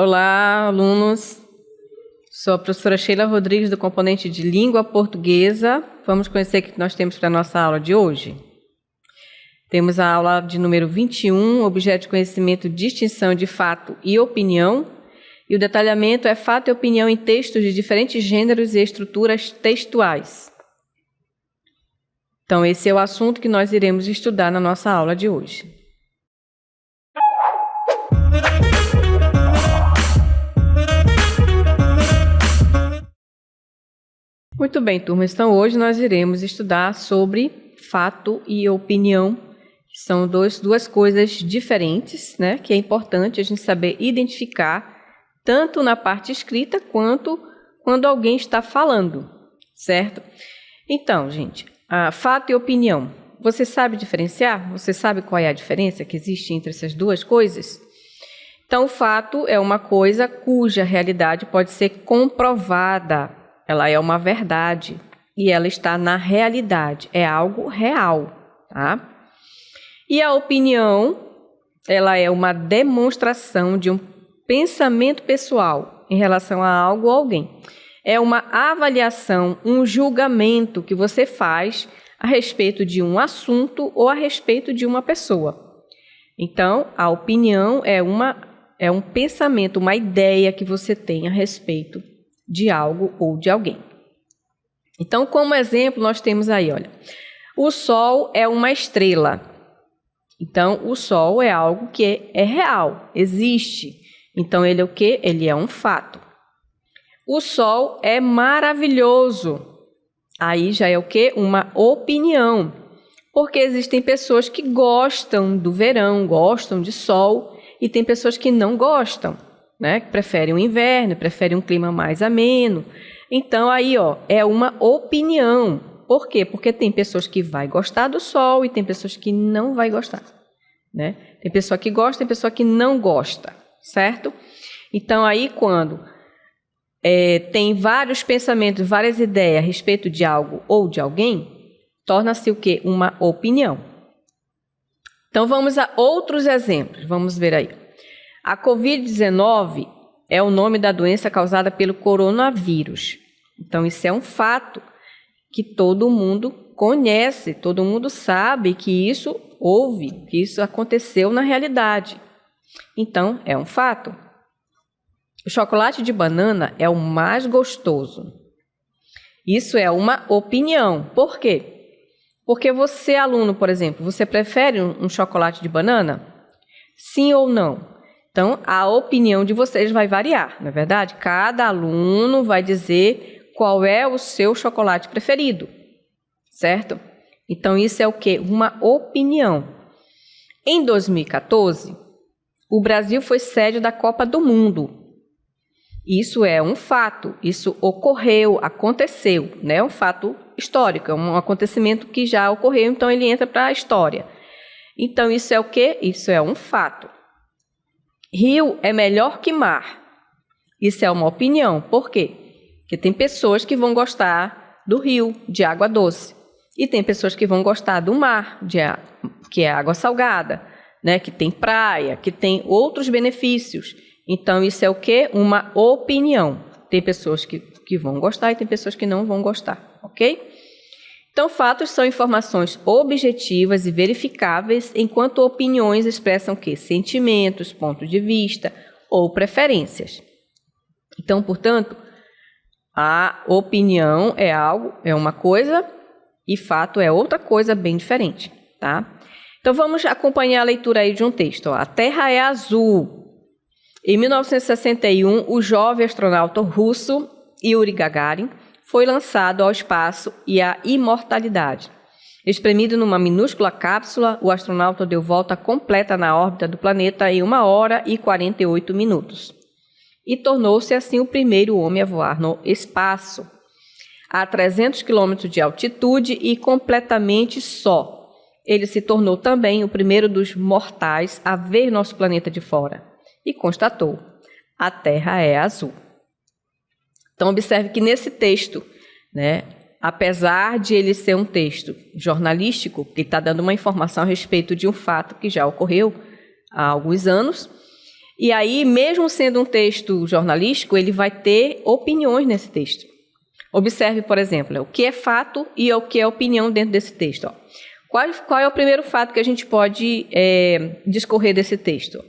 Olá, alunos. Sou a professora Sheila Rodrigues, do componente de Língua Portuguesa. Vamos conhecer o que nós temos para a nossa aula de hoje. Temos a aula de número 21, objeto de conhecimento, distinção de fato e opinião. E o detalhamento é fato e opinião em textos de diferentes gêneros e estruturas textuais. Então, esse é o assunto que nós iremos estudar na nossa aula de hoje. Muito bem, turma. Então, hoje nós iremos estudar sobre fato e opinião, que são duas coisas diferentes, né? Que é importante a gente saber identificar, tanto na parte escrita quanto quando alguém está falando, certo? Então, gente, fato e opinião. Você sabe diferenciar? Você sabe qual é a diferença que existe entre essas duas coisas? Então, o fato é uma coisa cuja realidade pode ser comprovada. Ela é uma verdade e ela está na realidade, é algo real, tá? E a opinião, ela é uma demonstração de um pensamento pessoal em relação a algo ou alguém. É uma avaliação, um julgamento que você faz a respeito de um assunto ou a respeito de uma pessoa. Então, a opinião é um pensamento, uma ideia que você tem a respeito de algo ou de alguém. Então, como exemplo, nós temos aí, olha, o Sol é uma estrela. Então, o Sol é algo que é real, existe. Então, ele é o quê? Ele é um fato. O Sol é maravilhoso. Aí já é o quê? Uma opinião. Porque existem pessoas que gostam do verão, gostam de sol, e tem pessoas que não gostam, né? Que preferem o inverno, preferem um clima mais ameno. Então, aí, é uma opinião. Por quê? Porque tem pessoas que vai gostar do sol e tem pessoas que não vai gostar, né? Tem pessoa que gosta, tem pessoa que não gosta, certo? Então, aí, quando tem vários pensamentos, várias ideias a respeito de algo ou de alguém, torna-se o quê? Uma opinião. Então, vamos a outros exemplos. Vamos ver aí. A Covid-19 é o nome da doença causada pelo coronavírus. Então, isso é um fato que todo mundo conhece, todo mundo sabe que isso houve, que isso aconteceu na realidade. Então, é um fato. O chocolate de banana é o mais gostoso. Isso é uma opinião. Por quê? Porque você, aluno, por exemplo, você prefere um chocolate de banana? Sim ou não? Então, a opinião de vocês vai variar, não é verdade? Cada aluno vai dizer qual é o seu chocolate preferido, certo? Então, isso é o quê? Uma opinião. Em 2014, o Brasil foi sede da Copa do Mundo. Isso é um fato, isso ocorreu, aconteceu, né? É um fato histórico, é um acontecimento que já ocorreu, então ele entra para a história. Então, isso é o quê? Isso é um fato. Rio é melhor que mar. Isso é uma opinião. Por quê? Porque tem pessoas que vão gostar do rio, de água doce. E tem pessoas que vão gostar do mar, que é água salgada, né? Que tem praia, que tem outros benefícios. Então, isso é o quê? Uma opinião. Tem pessoas que vão gostar e tem pessoas que não vão gostar, ok? Então, fatos são informações objetivas e verificáveis, enquanto opiniões expressam o quê? Sentimentos, pontos de vista ou preferências. Então, portanto, a opinião é uma coisa e fato é outra coisa bem diferente, tá? Então, vamos acompanhar a leitura aí de um texto. A Terra é azul. Em 1961, o jovem astronauta russo Yuri Gagarin foi lançado ao espaço e à imortalidade. Espremido numa minúscula cápsula, o astronauta deu volta completa na órbita do planeta em 1 hora e 48 minutos. E tornou-se assim o primeiro homem a voar no espaço, a 300 quilômetros de altitude e completamente só. Ele se tornou também o primeiro dos mortais a ver nosso planeta de fora. E constatou: a Terra é azul. Então, observe que nesse texto, né, apesar de ele ser um texto jornalístico, que está dando uma informação a respeito de um fato que já ocorreu há alguns anos, E aí, mesmo sendo um texto jornalístico, ele vai ter opiniões nesse texto. Observe, por exemplo, o que é fato e o que é opinião dentro desse texto. Ó. Qual é o primeiro fato que a gente pode discorrer desse texto?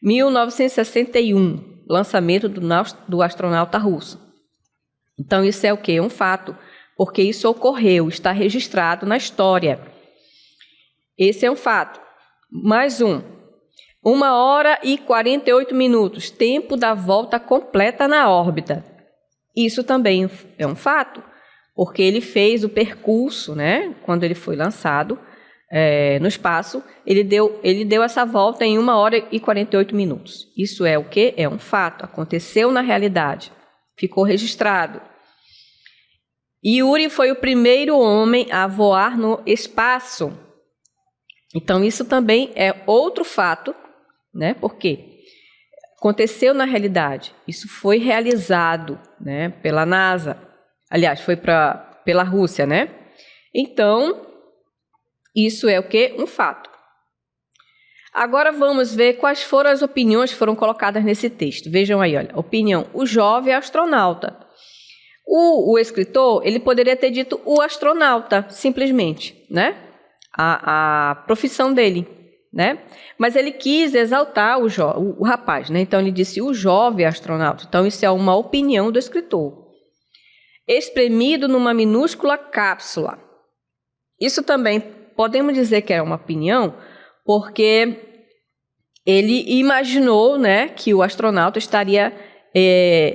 1961, lançamento do astronauta russo. Então, isso é o quê? Um fato, porque isso ocorreu, está registrado na história. Esse é um fato. Mais um. 1h48, tempo da volta completa na órbita. Isso também é um fato, porque ele fez o percurso, né? Quando ele foi lançado no espaço, ele deu essa volta em 1h48. Isso é o quê? É um fato, aconteceu na realidade, ficou registrado. Yuri foi o primeiro homem a voar no espaço. Então, isso também é outro fato, né? Porque aconteceu na realidade. Isso foi realizado, né, pela NASA. Aliás, foi pela Rússia, né? Então, isso é o quê? Um fato. Agora vamos ver quais foram as opiniões que foram colocadas nesse texto. Vejam aí, olha. Opinião, o jovem astronauta. O escritor, ele poderia ter dito o astronauta, simplesmente, né? A profissão dele, né? Mas ele quis exaltar o rapaz, né? Então ele disse o jovem astronauta. Então isso é uma opinião do escritor. Espremido numa minúscula cápsula. Isso também podemos dizer que era uma opinião, porque ele imaginou, né, que o astronauta estaria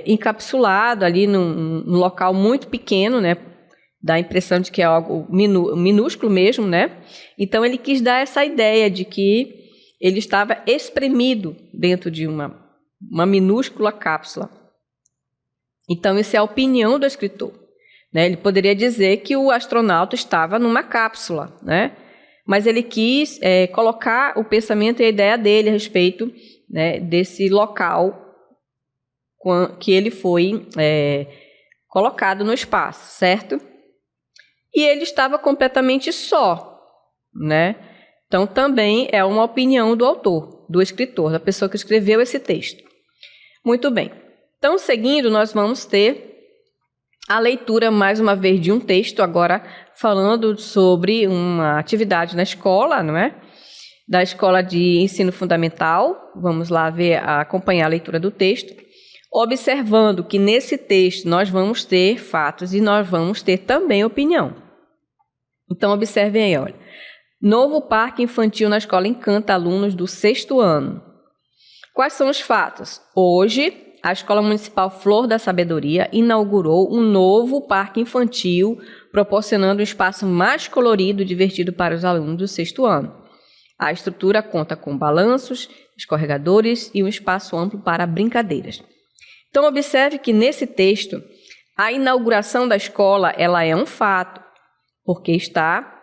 encapsulado ali num local muito pequeno, né? Dá a impressão de que é algo minúsculo mesmo, né? Então, ele quis dar essa ideia de que ele estava espremido dentro de uma minúscula cápsula. Então, isso é a opinião do escritor, né? Ele poderia dizer que o astronauta estava numa cápsula, né? Mas ele quis colocar o pensamento e a ideia dele a respeito, né, desse local que ele foi colocado no espaço, certo? E ele estava completamente só, né? Então, também é uma opinião do autor, do escritor, da pessoa que escreveu esse texto. Muito bem. Então, seguindo, nós vamos ter a leitura, mais uma vez, de um texto, agora falando sobre uma atividade na escola, não é? Da Escola de Ensino Fundamental. Vamos lá acompanhar a leitura do texto, observando que nesse texto nós vamos ter fatos e nós vamos ter também opinião. Então, observem aí, olha. Novo parque infantil na escola encanta alunos do 6º ano. Quais são os fatos? Hoje, a Escola Municipal Flor da Sabedoria inaugurou um novo parque infantil, proporcionando um espaço mais colorido e divertido para os alunos do 6º ano. A estrutura conta com balanços, escorregadores e um espaço amplo para brincadeiras. Então, observe que nesse texto, a inauguração da escola ela é um fato, porque está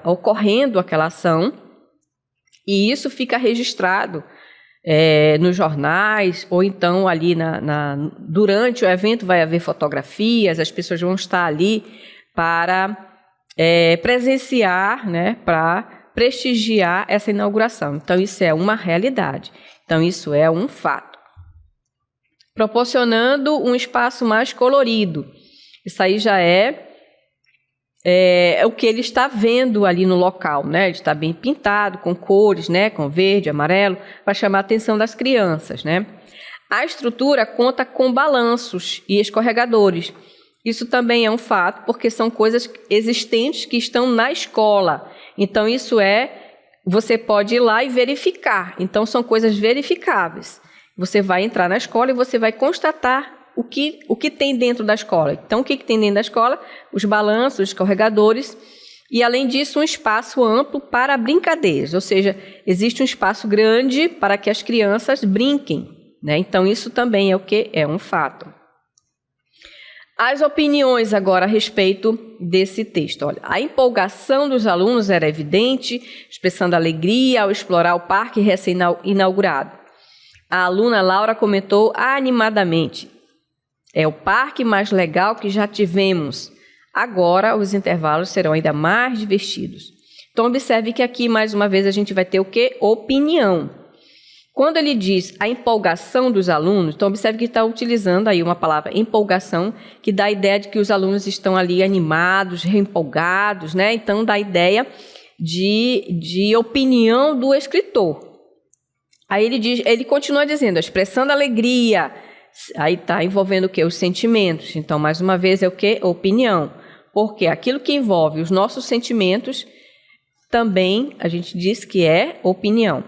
ocorrendo aquela ação e isso fica registrado nos jornais, ou então ali durante o evento vai haver fotografias, as pessoas vão estar ali para presenciar, né, para prestigiar essa inauguração. Então, isso é uma realidade. Então, isso é um fato. Proporcionando um espaço mais colorido. Isso aí já é o que ele está vendo ali no local, né? Ele está bem pintado, com cores, né? Com verde, amarelo, para chamar a atenção das crianças, né? A estrutura conta com balanços e escorregadores. Isso também é um fato, porque são coisas existentes que estão na escola. Então, você pode ir lá e verificar. Então, são coisas verificáveis. Você vai entrar na escola e você vai constatar o que tem dentro da escola. Então, o que tem dentro da escola? Os balanços, os escorregadores e, além disso, um espaço amplo para brincadeiras. Ou seja, existe um espaço grande para que as crianças brinquem, né? Então, isso também é o que? É um fato. As opiniões agora a respeito desse texto. Olha, a empolgação dos alunos era evidente, expressando alegria ao explorar o parque recém-inaugurado. A aluna Laura comentou animadamente: é o parque mais legal que já tivemos. Agora os intervalos serão ainda mais divertidos. Então, observe que aqui, mais uma vez, a gente vai ter o quê? Opinião. Quando ele diz a empolgação dos alunos, então observe que está utilizando aí uma palavra empolgação, que dá a ideia de que os alunos estão ali animados, reempolgados, né? Então dá a ideia de opinião do escritor. Aí ele continua dizendo, expressando alegria, aí está envolvendo o quê? Os sentimentos. Então, mais uma vez, é o quê? Opinião. Porque aquilo que envolve os nossos sentimentos, também a gente diz que é opinião.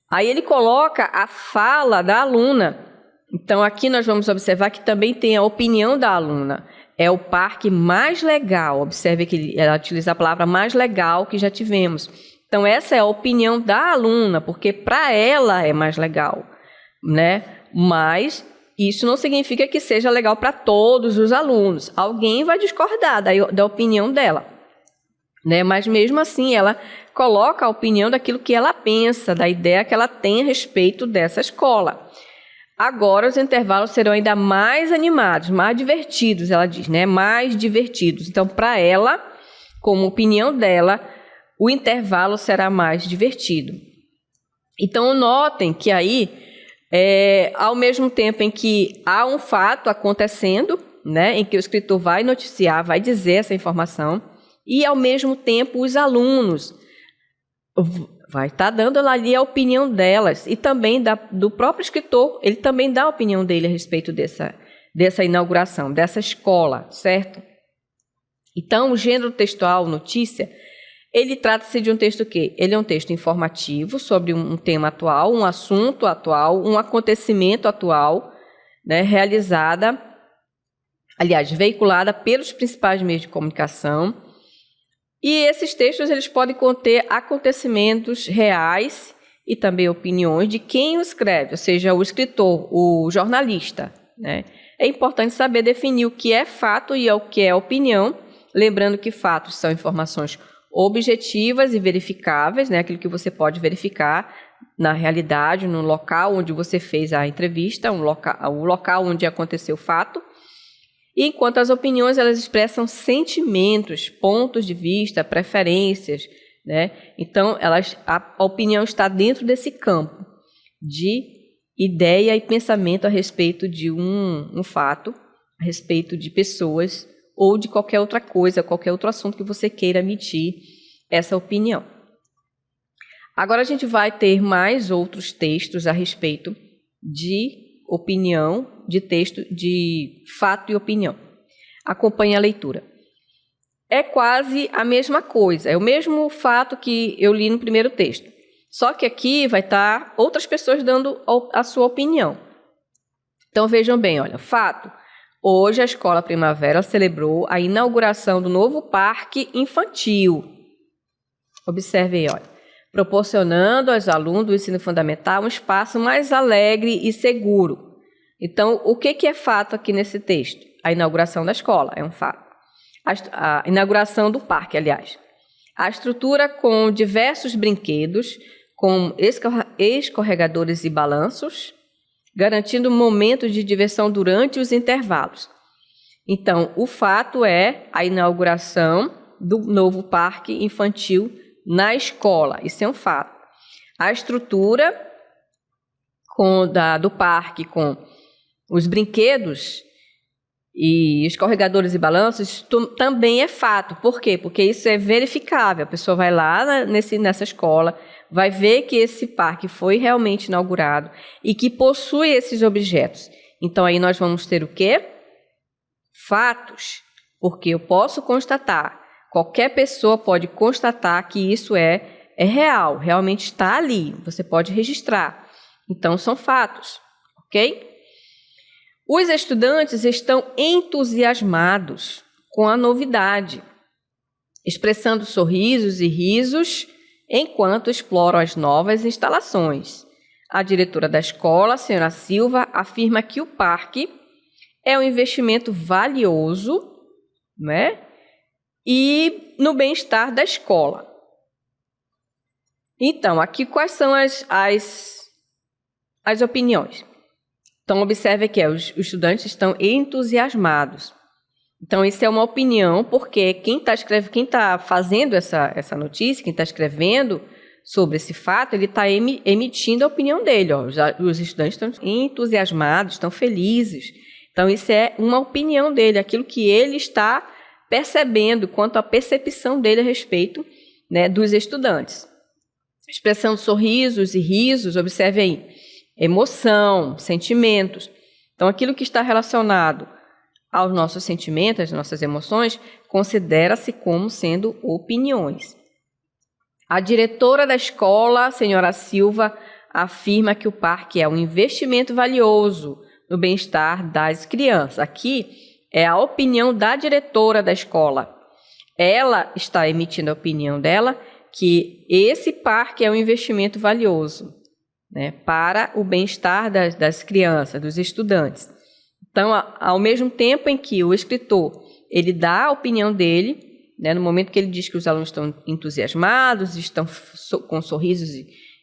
Aí ele coloca a fala da aluna. Então, aqui nós vamos observar que também tem a opinião da aluna. É o parque mais legal. Observe que ela utiliza a palavra mais legal que já tivemos. Então, essa é a opinião da aluna, porque para ela é mais legal, né? Mas isso não significa que seja legal para todos os alunos. Alguém vai discordar da opinião dela, né? Mas mesmo assim, ela coloca a opinião daquilo que ela pensa, da ideia que ela tem a respeito dessa escola. Agora, os intervalos serão ainda mais animados, mais divertidos, ela diz, né? Mais divertidos. Então, para ela, como opinião dela, o intervalo será mais divertido. Então, notem que aí, ao mesmo tempo em que há um fato acontecendo, né? Em que o escritor vai noticiar, vai dizer essa informação, e ao mesmo tempo os alunos vai estar dando ali a opinião delas, e também do próprio escritor, ele também dá a opinião dele a respeito dessa inauguração, dessa escola, certo? Então, o gênero textual, notícia, ele trata-se de um texto o quê? Ele é um texto informativo sobre um tema atual, um assunto atual, um acontecimento atual, né, veiculada pelos principais meios de comunicação. E esses textos eles podem conter acontecimentos reais e também opiniões de quem o escreve, ou seja, o escritor, o jornalista, né? É importante saber definir o que é fato e o que é opinião, lembrando que fatos são informações objetivas e verificáveis, né? Aquilo que você pode verificar na realidade, no local onde você fez a entrevista, o local onde aconteceu o fato. E enquanto as opiniões elas expressam sentimentos, pontos de vista, preferências, né? Então, a opinião está dentro desse campo de ideia e pensamento a respeito de um fato, a respeito de pessoas ou de qualquer outra coisa, qualquer outro assunto que você queira emitir essa opinião. Agora a gente vai ter mais outros textos a respeito de opinião, de texto, de fato e opinião. Acompanhe a leitura. É quase a mesma coisa, é o mesmo fato que eu li no primeiro texto. Só que aqui vai estar outras pessoas dando a sua opinião. Então vejam bem, olha, fato. Hoje a Escola Primavera celebrou a inauguração do novo parque infantil. Observe aí, olha. Proporcionando aos alunos do ensino fundamental um espaço mais alegre e seguro. Então, o que é fato aqui nesse texto? A inauguração da escola é um fato. A inauguração do parque, aliás. A estrutura com diversos brinquedos, com escorregadores e balanços, garantindo momentos de diversão durante os intervalos. Então, o fato é a inauguração do novo parque infantil na escola. Isso é um fato. A estrutura do parque com os brinquedos e escorregadores e balanços também é fato. Por quê? Porque isso é verificável. A pessoa vai lá nessa escola, vai ver que esse parque foi realmente inaugurado e que possui esses objetos. Então, aí nós vamos ter o quê? Fatos. Porque eu posso constatar. Qualquer pessoa pode constatar que isso é real, realmente está ali. Você pode registrar. Então, são fatos, ok? Os estudantes estão entusiasmados com a novidade, expressando sorrisos e risos enquanto exploram as novas instalações. A diretora da escola, a senhora Silva, afirma que o parque é um investimento valioso, né? E no bem-estar da escola. Então, aqui quais são as opiniões? Então, observe que os estudantes estão entusiasmados. Então, isso é uma opinião, porque quem está fazendo essa notícia, quem está escrevendo, sobre esse fato, ele está emitindo a opinião dele. Ó. Os estudantes estão entusiasmados, estão felizes. Então, isso é uma opinião dele, aquilo que ele está percebendo quanto à percepção dele a respeito, né, dos estudantes. Expressão de sorrisos e risos, observe aí, emoção, sentimentos. Então, aquilo que está relacionado aos nossos sentimentos, às nossas emoções, considera-se como sendo opiniões. A diretora da escola, senhora Silva, afirma que o parque é um investimento valioso no bem-estar das crianças. Aqui é a opinião da diretora da escola. Ela está emitindo a opinião dela que esse parque é um investimento valioso, né, para o bem-estar das crianças, dos estudantes. Então, ao mesmo tempo em que o escritor ele dá a opinião dele, né, no momento que ele diz que os alunos estão entusiasmados, estão com sorrisos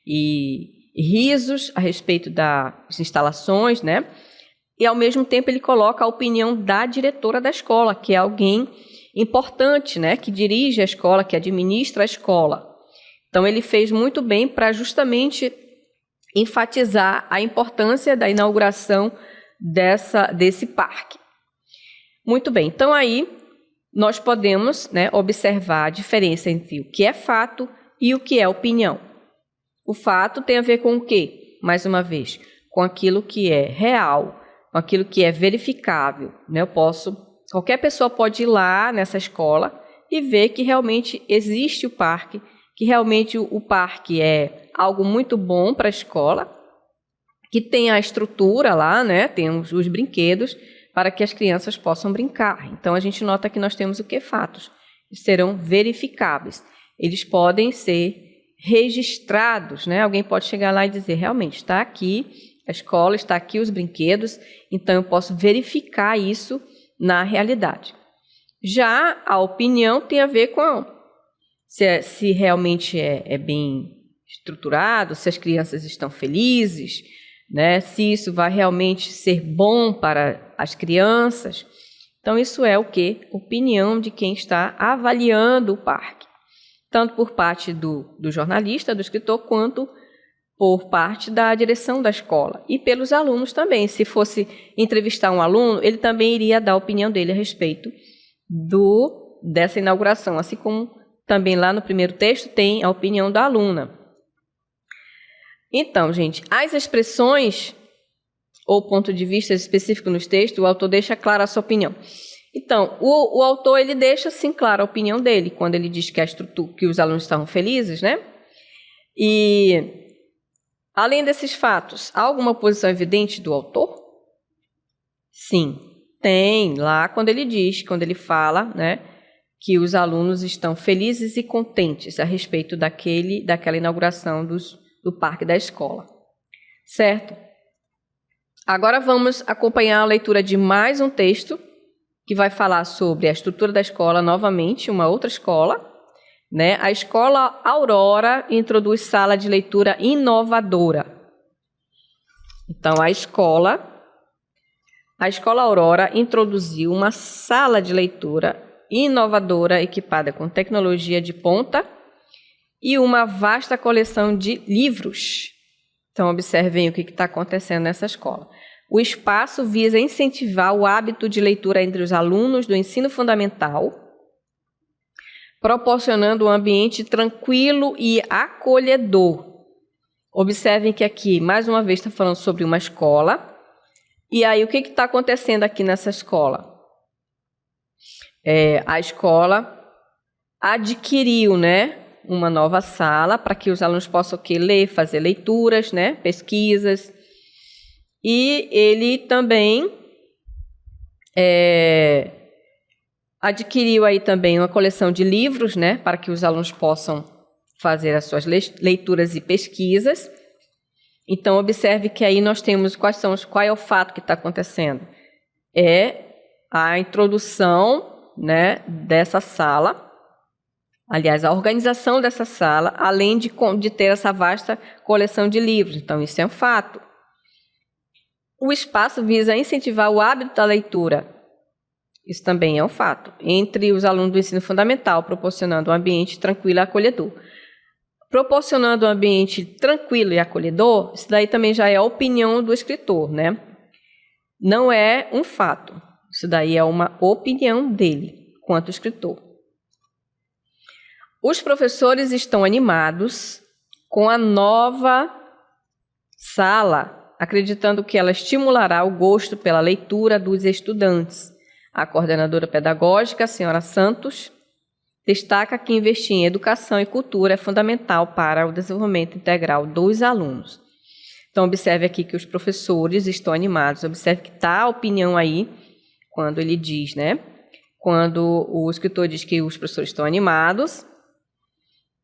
e risos a respeito das instalações, né, e ao mesmo tempo ele coloca a opinião da diretora da escola, que é alguém importante, né, que dirige a escola, que administra a escola. Então, ele fez muito bem para justamente enfatizar a importância da inauguração desse parque. Muito bem, então aí nós podemos, né, observar a diferença entre o que é fato e o que é opinião. O fato tem a ver com o quê? Mais uma vez, com aquilo que é real, com aquilo que é verificável, né? Qualquer pessoa pode ir lá nessa escola e ver que realmente existe o parque, que realmente o parque é algo muito bom para a escola, que tem a estrutura lá, né? Tem os brinquedos para que as crianças possam brincar. Então, a gente nota que nós temos o que? Fatos. Eles serão verificáveis. Eles podem ser registrados, né? Alguém pode chegar lá e dizer, realmente, está aqui a escola, está aqui os brinquedos, então eu posso verificar isso na realidade. Já a opinião tem a ver com se realmente é bem estruturado, se as crianças estão felizes, né? Se isso vai realmente ser bom para as crianças. Então, isso é o quê? Opinião de quem está avaliando o parque. Tanto por parte do jornalista, do escritor, quanto por parte da direção da escola. E pelos alunos também. Se fosse entrevistar um aluno, ele também iria dar a opinião dele a respeito dessa inauguração. Assim como também lá no primeiro texto tem a opinião da aluna. Então, gente, as expressões ou ponto de vista específico nos textos, o autor deixa clara a sua opinião. Então, o autor ele deixa assim clara a opinião dele quando ele diz que a estrutura, que os alunos estavam felizes, né? E além desses fatos, há alguma posição evidente do autor? Sim, tem lá quando ele fala, né, que os alunos estão felizes e contentes a respeito daquela inauguração do parque da escola. Certo? Agora vamos acompanhar a leitura de mais um texto que vai falar sobre a estrutura da escola, novamente, uma outra escola, né? A Escola Aurora introduz sala de leitura inovadora. Então, a Escola Aurora introduziu uma sala de leitura inovadora equipada com tecnologia de ponta e uma vasta coleção de livros. Então, observem o que está acontecendo nessa escola. O espaço visa incentivar o hábito de leitura entre os alunos do ensino fundamental, proporcionando um ambiente tranquilo e acolhedor. Observem que aqui, mais uma vez, está falando sobre uma escola. E aí, o que está acontecendo aqui nessa escola? A escola adquiriu, né, uma nova sala para que os alunos possam ler, fazer leituras, né, pesquisas. E ele também adquiriu aí também uma coleção de livros, né, para que os alunos possam fazer as suas leituras e pesquisas. Então, observe que aí nós temos qual é o fato que está acontecendo. É a introdução, né, dessa sala, aliás, a organização dessa sala, além de ter essa vasta coleção de livros. Então, isso é um fato. O espaço visa incentivar o hábito da leitura. Isso também é um fato. Entre os alunos do ensino fundamental, proporcionando um ambiente tranquilo e acolhedor. proporcionando um ambiente tranquilo e acolhedor, isso daí também já é a opinião do escritor, né? Não é um fato. Isso daí é uma opinião dele, quanto escritor. Os professores estão animados com a nova sala, acreditando que ela estimulará o gosto pela leitura dos estudantes. A coordenadora pedagógica, a senhora Santos, destaca que investir em educação e cultura é fundamental para o desenvolvimento integral dos alunos. Então, observe aqui que os professores estão animados. Observe que está a opinião aí, quando ele diz, né? Quando o escritor diz que os professores estão animados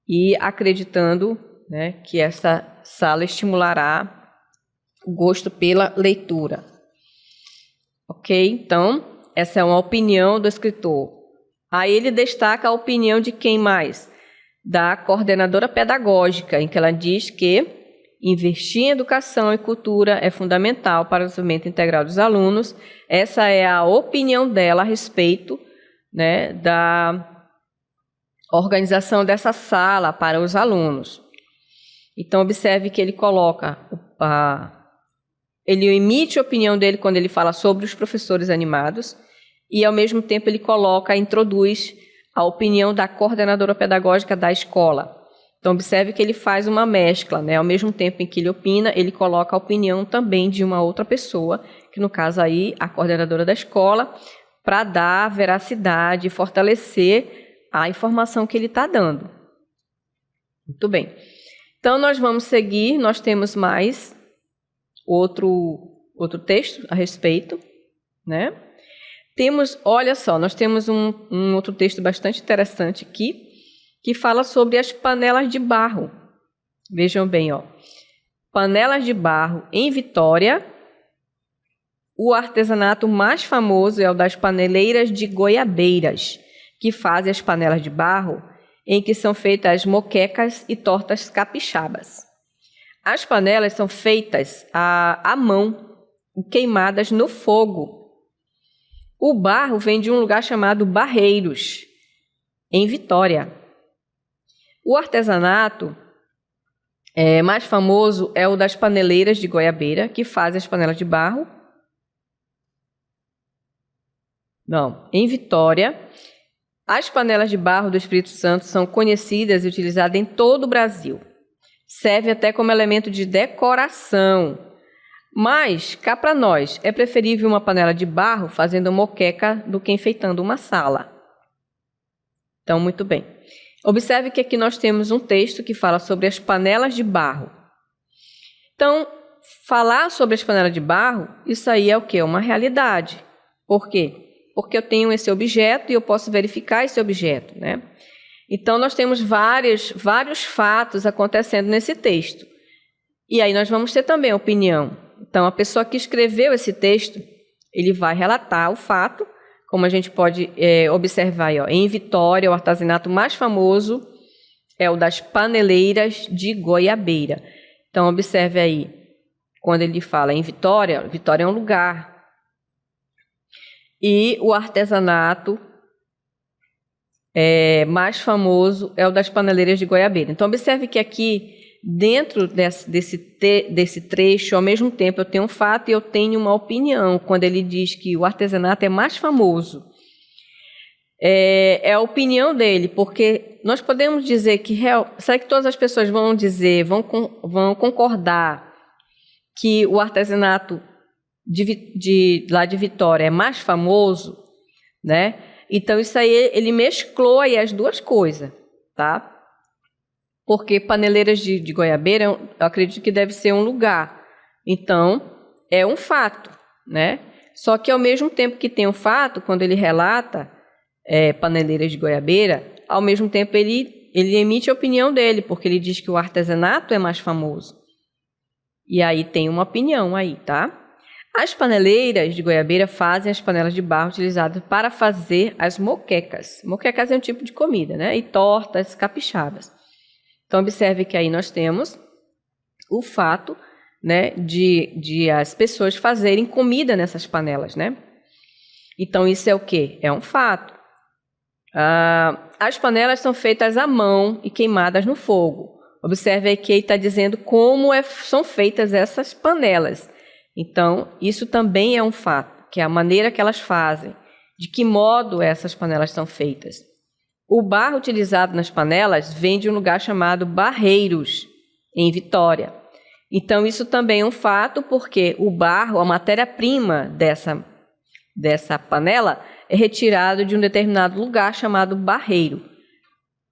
e acreditando, né, que essa sala estimulará o gosto pela leitura. Ok? Então, essa é uma opinião do escritor. Aí ele destaca a opinião de quem mais? Da coordenadora pedagógica, em que ela diz que investir em educação e cultura é fundamental para o desenvolvimento integral dos alunos. Essa é a opinião dela a respeito, né, da organização dessa sala para os alunos. Então, observe que ele coloca, ele emite a opinião dele quando ele fala sobre os professores animados e, ao mesmo tempo, ele introduz a opinião da coordenadora pedagógica da escola. Então, observe que ele faz uma mescla, né? Ao mesmo tempo em que ele opina, ele coloca a opinião também de uma outra pessoa, que no caso aí, a coordenadora da escola, para dar veracidade e fortalecer a informação que ele está dando. Muito bem. Então, nós vamos seguir, nós temos mais outro texto a respeito, né? Olha só, nós temos um outro texto bastante interessante aqui, que fala sobre as panelas de barro. Vejam bem, ó. Panelas de barro em Vitória. O artesanato mais famoso é o das paneleiras de Goiabeiras, que fazem as panelas de barro em que são feitas as moquecas e tortas capixabas. As panelas são feitas à mão, queimadas no fogo. O barro vem de um lugar chamado Barreiros, em Vitória. O artesanato mais famoso é o das paneleiras de Goiabeira, que fazem as panelas de barro. Em Vitória. As panelas de barro do Espírito Santo são conhecidas e utilizadas em todo o Brasil. Serve até como elemento de decoração. Mas, cá para nós, é preferível uma panela de barro fazendo moqueca do que enfeitando uma sala. Então, muito bem. Observe que aqui nós temos um texto que fala sobre as panelas de barro. Então, falar sobre as panelas de barro, isso aí é o quê? Uma realidade. Por quê? Porque eu tenho esse objeto e eu posso verificar esse objeto, né? Então, nós temos vários fatos acontecendo nesse texto. E aí nós vamos ter também a opinião. Então, a pessoa que escreveu esse texto, ele vai relatar o fato, como a gente pode observar aí, ó, em Vitória, o artesanato mais famoso é o das paneleiras de Goiabeira. Então, observe aí, quando ele fala em Vitória, Vitória é um lugar. E o artesanato mais famoso é o das paneleiras de Goiabeira. Então, observe que aqui, dentro desse trecho, ao mesmo tempo, eu tenho um fato e eu tenho uma opinião, quando ele diz que o artesanato é mais famoso. É a opinião dele, porque nós podemos dizer que... Será que todas as pessoas vão dizer, vão concordar que o artesanato lá de Vitória é mais famoso, né? Então, isso aí, ele mesclou aí as duas coisas, tá? Porque paneleiras de Goiabeira, eu acredito que deve ser um lugar. Então, é um fato, né? Só que, ao mesmo tempo que tem um fato, quando ele relata paneleiras de Goiabeira, ao mesmo tempo ele emite a opinião dele, porque ele diz que o artesanato é mais famoso. E aí tem uma opinião aí, tá? As paneleiras de Goiabeira fazem as panelas de barro utilizadas para fazer as moquecas. Moquecas é um tipo de comida, né? E tortas capixabas. Então, observe que aí nós temos o fato, né, de as pessoas fazerem comida nessas panelas, né? Então, isso é o quê? É um fato. As panelas são feitas à mão e queimadas no fogo. Observe aí que ele está dizendo como são feitas essas panelas. Então, isso também é um fato, que é a maneira que elas fazem, de que modo essas panelas são feitas. O barro utilizado nas panelas vem de um lugar chamado Barreiros, em Vitória. Então, isso também é um fato, porque o barro, a matéria-prima dessa panela, é retirado de um determinado lugar chamado Barreiro,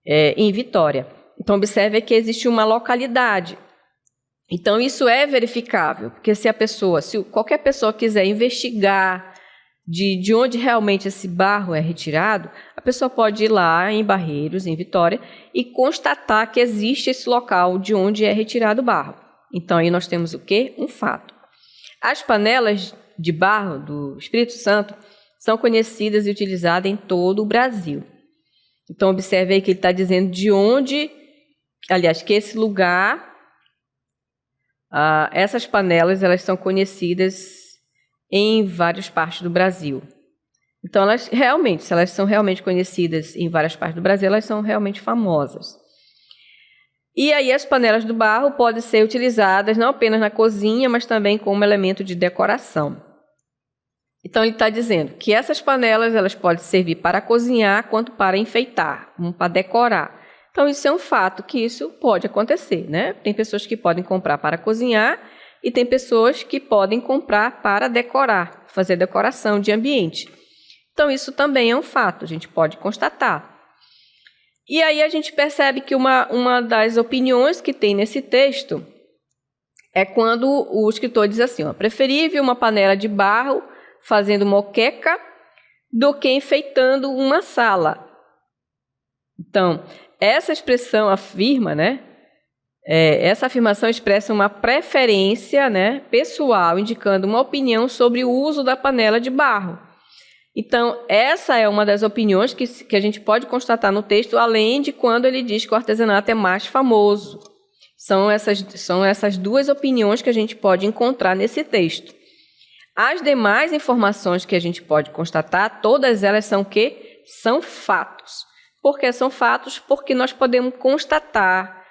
em Vitória. Então, observe que existe uma localidade. Então, isso é verificável, porque se qualquer pessoa quiser investigar de onde realmente esse barro é retirado, a pessoa pode ir lá em Barreiros, em Vitória, e constatar que existe esse local de onde é retirado o barro. Então, aí nós temos o quê? Um fato. As panelas de barro do Espírito Santo são conhecidas e utilizadas em todo o Brasil. Então, observe aí que ele está dizendo de onde, aliás, que esse lugar, essas panelas, elas são conhecidas em várias partes do Brasil. Então, se elas são realmente conhecidas em várias partes do Brasil, elas são realmente famosas. E aí as panelas do barro podem ser utilizadas não apenas na cozinha, mas também como elemento de decoração. Então, ele está dizendo que essas panelas elas podem servir para cozinhar, quanto para enfeitar, para decorar. Então, isso é um fato que isso pode acontecer, né? Tem pessoas que podem comprar para cozinhar e tem pessoas que podem comprar para decorar, fazer decoração de ambiente. Então, isso também é um fato, a gente pode constatar. E aí a gente percebe que uma das opiniões que tem nesse texto é quando o escritor diz assim, preferível uma panela de barro fazendo moqueca do que enfeitando uma sala. Então, essa expressão afirma, essa afirmação expressa uma preferência, pessoal, indicando uma opinião sobre o uso da panela de barro. Então, essa é uma das opiniões que a gente pode constatar no texto, além de quando ele diz que o artesanato é mais famoso. São essas duas opiniões que a gente pode encontrar nesse texto. As demais informações que a gente pode constatar, todas elas são o quê? São fatos. Por que são fatos? Porque nós podemos constatar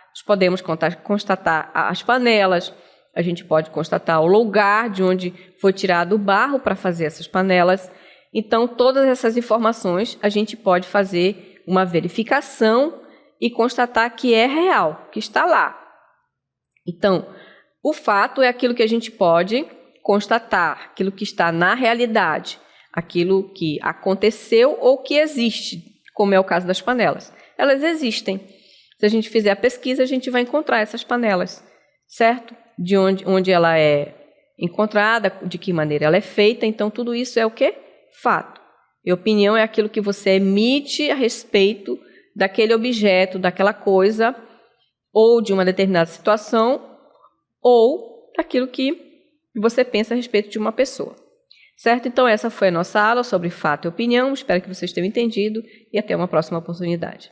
as panelas, a gente pode constatar o lugar de onde foi tirado o barro para fazer essas panelas. Então, todas essas informações, a gente pode fazer uma verificação e constatar que é real, que está lá. Então, o fato é aquilo que a gente pode constatar, aquilo que está na realidade, aquilo que aconteceu ou que existe, como é o caso das panelas. Elas existem. Se a gente fizer a pesquisa, a gente vai encontrar essas panelas, certo? De onde ela é encontrada, de que maneira ela é feita. Então, tudo isso é o quê? Fato. E opinião é aquilo que você emite a respeito daquele objeto, daquela coisa, ou de uma determinada situação, ou daquilo que você pensa a respeito de uma pessoa. Certo? Então, essa foi a nossa aula sobre fato e opinião. Espero que vocês tenham entendido e até uma próxima oportunidade.